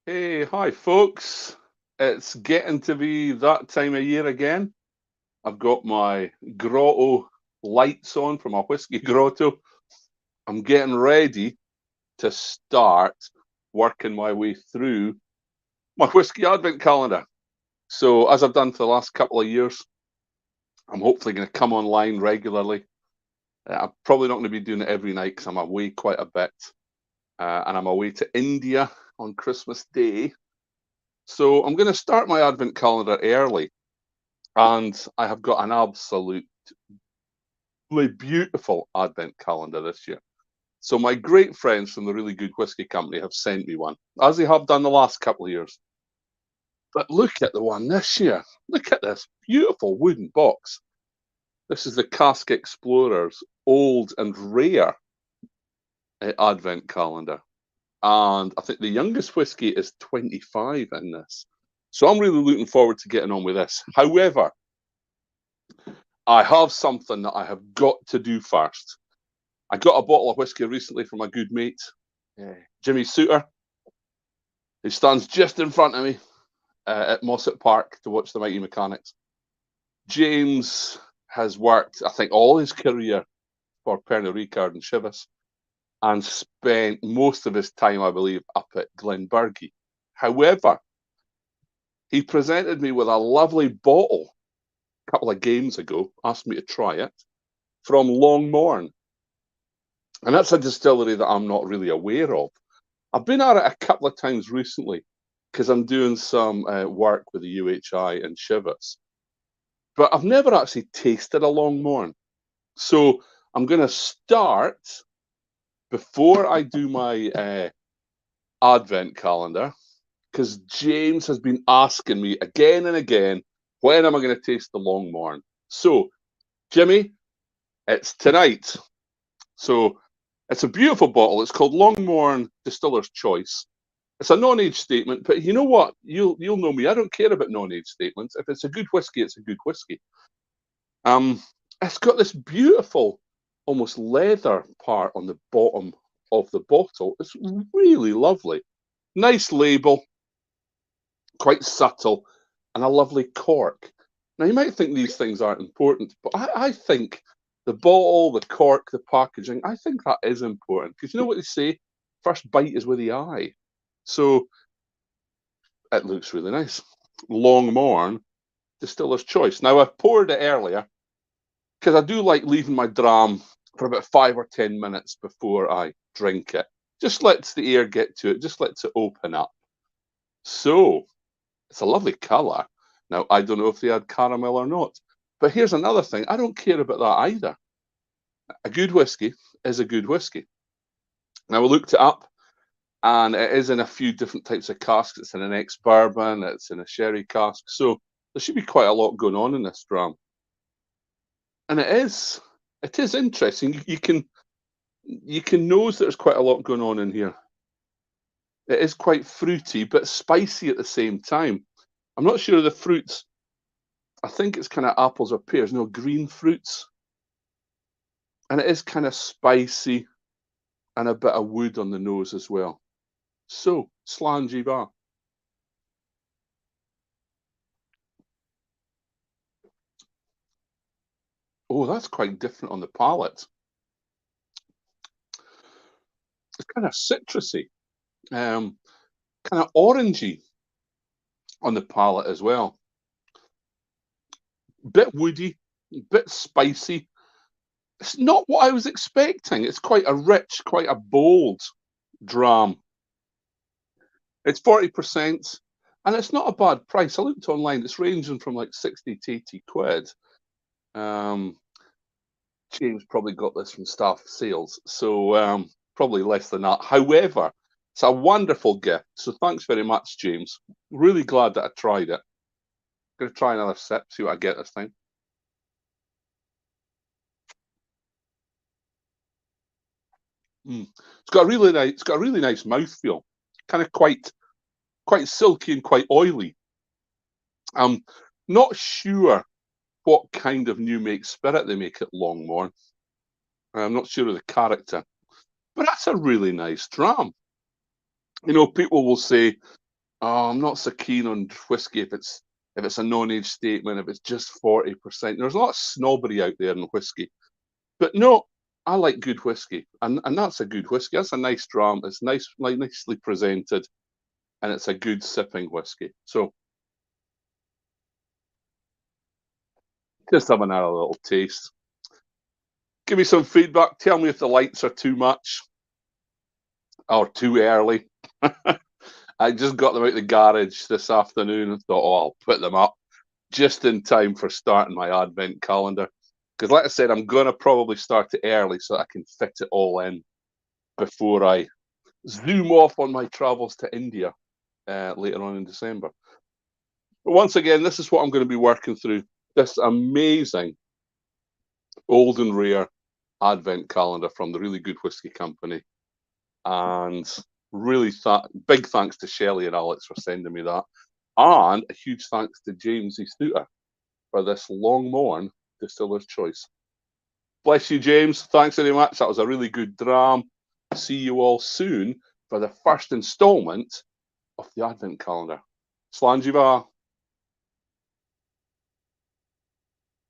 Hey, hi folks. It's getting to be that time of year again. I've got my grotto lights on for my whiskey grotto. I'm getting ready to start working my way through my whiskey advent calendar. So, as I've done for the last couple of years, I'm hopefully going to come online regularly. I'm probably not going to be doing it every night because I'm away quite a bit. And I'm away to India on Christmas Day. So, I'm going to start my advent calendar early. And I have got an absolutely beautiful advent calendar this year. So my great friends from the Really Good Whiskey Company have sent me one, as they have done the last couple of years. But look at the one this year. Look at this beautiful wooden box. This is the Cask Explorer's old and rare advent calendar. And I think the youngest whiskey is 25 in this. So I'm really looking forward to getting on with this. However, I have something that I have got to do first. I got a bottle of whiskey recently from my good mate, Jimmy Souter, who stands just in front of me at Mossett Park to watch the Mighty Mechanics. James has worked, I think, all his career for Pernod Ricard and Chivas and spent most of his time, I believe, up at Glenburgie. However, he presented me with a lovely bottle a couple of games ago, asked me to try it, from Longmorn. And that's a distillery that I'm not really aware of. I've been at it a couple of times recently because I'm doing some work with the UHI and Chivas, but I've never actually tasted a Longmorn. So I'm going to start before I do my advent calendar because James has been asking me again and again, when am I going to taste the Longmorn? So, Jimmy, it's tonight. So it's a beautiful bottle. It's called Longmorn Distiller's Choice. It's a non-age statement, but you know what? You'll know me. I don't care about non-age statements. If it's a good whiskey, it's a good whiskey. Um, it's got this beautiful, almost leather part on the bottom of the bottle. It's really lovely. Nice label, quite subtle, and a lovely cork. Now you might think these things aren't important, but I think the bottle, the cork, the packaging, I think that is important because you know what they say: first bite is with the eye. So it looks really nice. Longmorn Distiller's Choice. Now, I've poured it earlier because I do like leaving my dram for about 5 or 10 minutes before I drink it. Just lets the air get to it, just lets it open up. So, it's a lovely colour. Now, I don't know if they add caramel or not. But here's another thing I don't care about that either. A good whiskey is a good whiskey. Now, we looked it up and it is in a few different types of casks. It's in an ex-bourbon, it's in a sherry cask. So there should be quite a lot going on in this dram. And it is interesting. You can nose that there's quite a lot going on in here. It is quite fruity, but spicy at the same time. I'm not sure of the fruits. I think it's kind of apples or pears, no green fruits. And it is kind of spicy and a bit of wood on the nose as well. So, slangy bar. Oh, that's quite different on the palate. It's kind of citrusy, kind of orangey on the palate as well. Bit woody, bit spicy. It's not what I was expecting. It's quite a rich, quite a bold dram. It's 40%, and it's not a bad price. I looked online, it's ranging from like 60 to 80 quid. Um, James probably got this from staff sales, so probably less than that. However, it's a wonderful gift. So thanks very much, James. Really glad that I tried it. Gonna try another sip, see what I get this time. It's got a really nice mouthfeel. Kind of quite silky and quite oily. I'm not sure what kind of new make spirit they make at Longmorn. I'm not sure of the character, but that's a really nice dram. You know, people will say Oh, I'm not so keen on whiskey if it's a non-age statement, if it's just 40%. There's a lot of snobbery out there in whiskey. But no, I like good whiskey. And that's a good whiskey. That's a nice dram. It's nice, like nicely presented, and it's a good sipping whiskey. So just having a little taste. Give me some feedback. Tell me if the lights are too much or too early. I just got them out of the garage this afternoon and thought, oh, I'll put them up just in time for starting my advent calendar. Because, like I said, I'm going to probably start it early so that I can fit it all in before I zoom off on my travels to India later on in December. But once again, this is what I'm going to be working through this amazing old and rare advent calendar from the Really Good Whiskey Company. And really big thanks to Shelley and Alex for sending me that. And a huge thanks to James Stuter for this Longmorn Distiller's Choice. Bless you, James. Thanks very much. That was a really good dram. See you all soon for the first instalment of the Advent calendar. Slanjiva.